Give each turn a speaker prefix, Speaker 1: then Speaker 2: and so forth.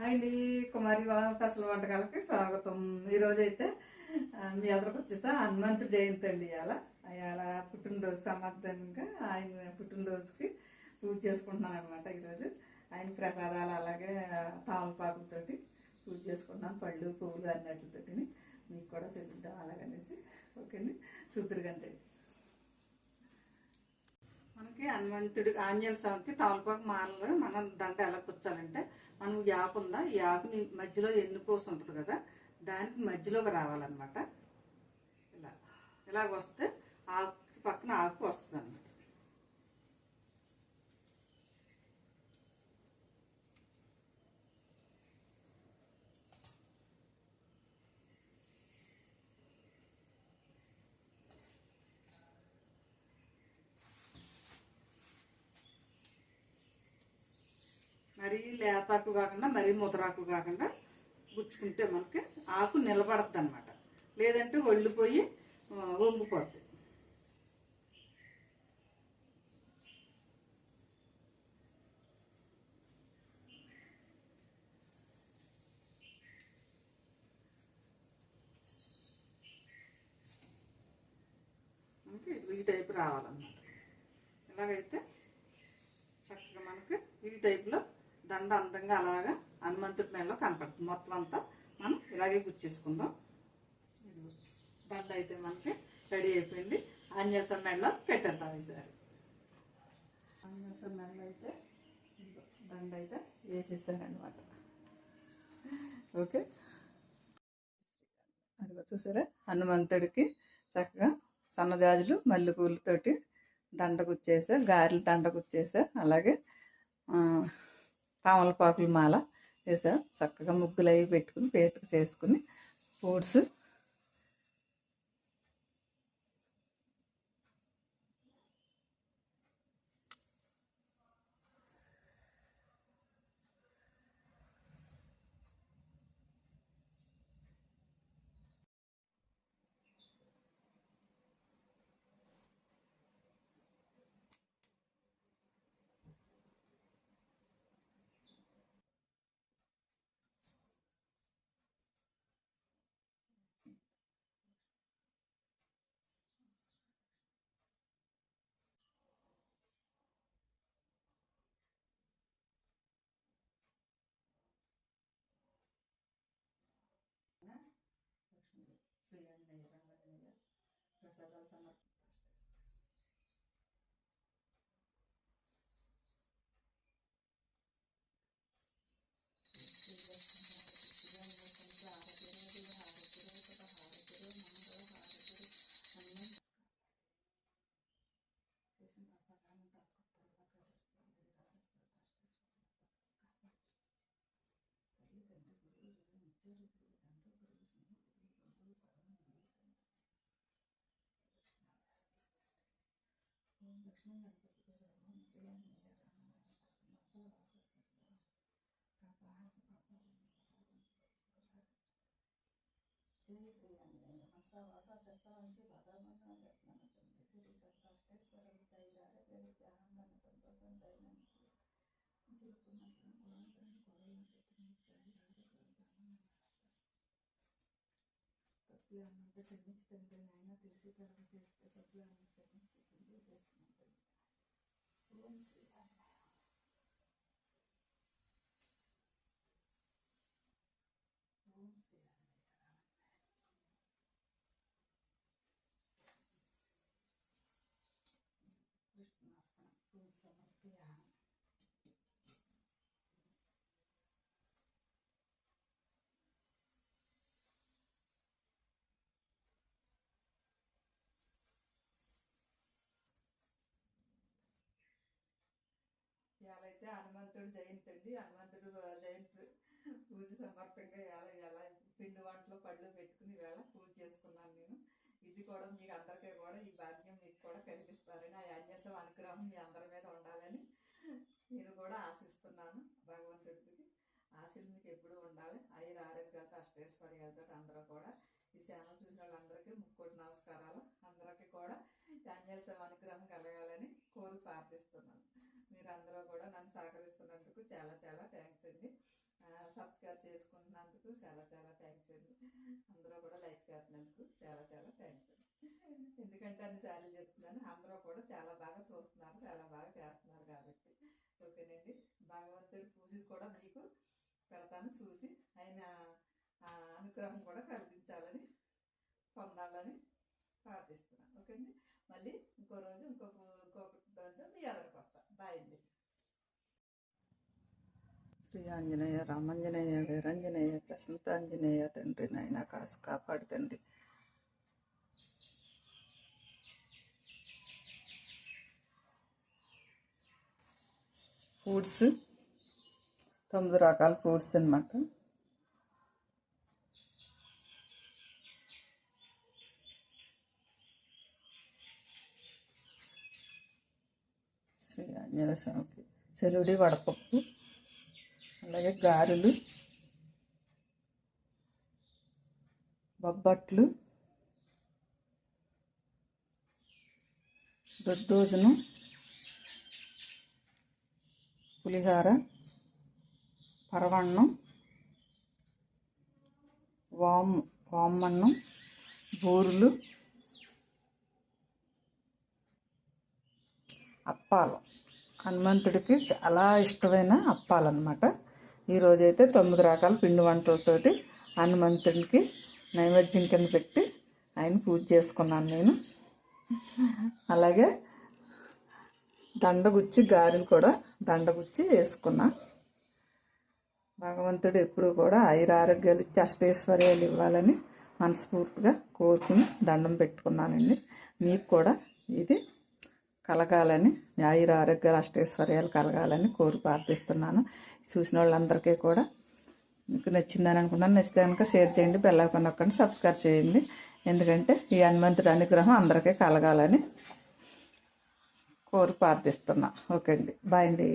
Speaker 1: అండి కుమారి ఫసల వంటకాలకి స్వాగతం. ఈరోజు అయితే మీ ఎదురుకు వచ్చేసా హనుమంతుడి జయంతి అండి. ఇవాళ పుట్టినరోజు సమర్థంగా ఆయన పుట్టినరోజుకి పూజ చేసుకుంటున్నాను అనమాట. ఈరోజు ఆయన ప్రసాదాలు అలాగే తామలపాకులతోటి పూజ చేసుకుంటున్నాను, పళ్ళు పువ్వులు అన్నట్లతోటి. మీకు కూడా చెల్లిద్దాం అలాగనేసి. ఓకే అండి, శుద్ధురుగంటే మనకి హనుమంతుడి ఆంజనేయ స్వామికి తమలపాకు మాలలో మనం దండ ఎలా కూర్చోాలంటే, మనం ఈ ఆకు ఉందా, ఈ ఆకుని మధ్యలో ఎన్నుకోసం ఉంటుంది కదా, దానికి మధ్యలోకి రావాలన్నమాట. ఇలాగ వస్తే ఆకు పక్కన ఆకు వస్తుంది అన్నమాట. మరీ లేతాకు కాకుండా మరీ ముదరాకు కాకుండా గుచ్చుకుంటే మనకి ఆకు నిలబడద్దు అనమాట. లేదంటే ఒళ్ళిపోయి వంగిపోద్ది. మనకి ఈ టైపు రావాలన్నమాట. ఇలాగైతే చక్కగా మనకి ఈ టైపులో దండ అందంగా అలాగా హనుమంతుడి మెడలో కనపడుతుంది. మొత్తం అంతా మనం ఇలాగే గుచ్చేసుకుందాం. దండ అయితే మనకి రెడీ అయిపోయింది. ఆంజనేయ స్వామి మెడలో పెట్టేద్దాం ఈసారి. ఆంజనేయ స్వామి మెడలో అయితే దండ అయితే వేసేసారనమాట. ఓకే, అది చూసారా, హనుమంతుడికి చక్కగా సన్నజాజులు మల్లెపూలతోటి దండ గుచ్చేసా, గారెలు దండ గుచ్చేసా, అలాగే తామలపాకుల మాల వేసా. చక్కగా ముగ్గులు అవి పెట్టుకుని పేటకు చేసుకుని ఫ్రూట్స్ ప్రసాదాలు సమర్పణ. తప్పులంతా క్షమించి తండ్రి నాయన, తెలిసి తరగతి చేస్తే తప్పులన్నీ క్షమించి తండ్రి చేస్తున్నాను. ఓం శ్రీ ఓం శ్రీ కృష్ణార్పణ సమర్పయామి. ఇవాళైతే హనుమంతుడి జయంతి అండి. హనుమంతుడు జయంతి పూజ సమర్పంగా ఎలా పిండి వంటలు పళ్ళు పెట్టుకుని వేళ పూజ చేసుకున్నాను నేను. ఇది కూడా మీకు అందరికీ కూడా ఈ భాగ్యం మీకు కూడా కలిగిస్తారని, ఆ ఆంజనేయ స్వామి అనుగ్రహం మీ అందరి మీద ఉండాలని నేను కూడా ఆశిస్తున్నాను. భగవంతుడికి ఆశలు మీకు ఎప్పుడూ ఉండాలి. ఆయుర ఆరోగ్యాలతో అష్టైశ్వర్యాలతో అందరూ కూడా ఈ ఛానల్ చూసిన వాళ్ళందరికీ ముక్కోటి నమస్కారాలు. అందరికీ కూడా ఆంజనేయ స్వామి అనుగ్రహం కలగాలని కోరి ప్రార్థిస్తున్నాను. మీరందరూ కూడా నన్ను సహకరిస్తున్నందుకు చాలా చాలా థ్యాంక్స్ అండి. సబ్స్క్రైబ్ చేసుకుంటున్నందుకు చాలా చాలా థ్యాంక్స్ అండి. అందరూ కూడా లైక్ చేస్తున్నందుకు చాలా చాలా థ్యాంక్స్ అండి. ఎందుకంటే అన్నిసార్లు చెప్తున్నాను, అందరూ కూడా చాలా బాగా చూస్తున్నారు, చాలా బాగా చేస్తున్నారు కాబట్టి. ఓకేనండి, భగవంతుడి పూజ కూడా మీకు పెడతాను, చూసి ఆయన అనుగ్రహం కూడా కలిగించాలని, పొందాలని ప్రార్థిస్తున్నాను. ఓకే అండి, మళ్ళీ ఇంకో రోజు ఇంకొక దాంట్లో మీ ఎదురుకు వస్తాను. బాయ్ అండి. శ్రీ ఆంజనేయ, రామాంజనేయ, వీరాంజనేయ, ప్రశాంతాంజనేయ తండ్రి, నాయన కాసు కాపాడు తండ్రి. ఫ్రూట్స్ 9 రకాల ఫ్రూట్స్ అన్నమాట. శ్రీ ఆంజనేయ స్వామికి సెలవుడి వడపప్పు, అలాగే గారెలు, బొబ్బట్లు, దద్దోజనం, పులిహార, పరవన్నం, వామన్నం, బూరులు, అప్పాలు. హనుమంతుడికి చాలా ఇష్టమైన అప్పాలన్నమాట. ఈరోజైతే 9 రకాల పిండి వంటలతోటి హనుమంతుడికి నైవేద్యం కింద పెట్టి ఆయన పూజ చేసుకున్నాను నేను. అలాగే దండగుచ్చి గారెలు కూడా దండగుచ్చి వేసుకున్నా. భగవంతుడు ఎప్పుడు కూడా ఆయురారోగ్యాలు ఇచ్చి అష్టైశ్వర్యాలు ఇవ్వాలని మనస్ఫూర్తిగా కోరుకుని దండం పెట్టుకున్నానండి. మీకు కూడా ఇది కలగాలని, ఆయురారోగ్యాలు అష్టైశ్వర్యాలు కలగాలని కోరి ప్రార్థిస్తున్నాను. చూసిన వాళ్ళందరికీ కూడా మీకు నచ్చిందని అనుకున్నాను. నచ్చితే కనుక షేర్ చేయండి, బెల్ ఐకాన్ నొక్కండి, సబ్స్క్రైబ్ చేయండి. ఎందుకంటే ఈ హనుమంతుడి అనుగ్రహం అందరికీ కలగాలని కోరి ప్రార్థిస్తున్నా. ఓకే అండి, బాయ్ అండి.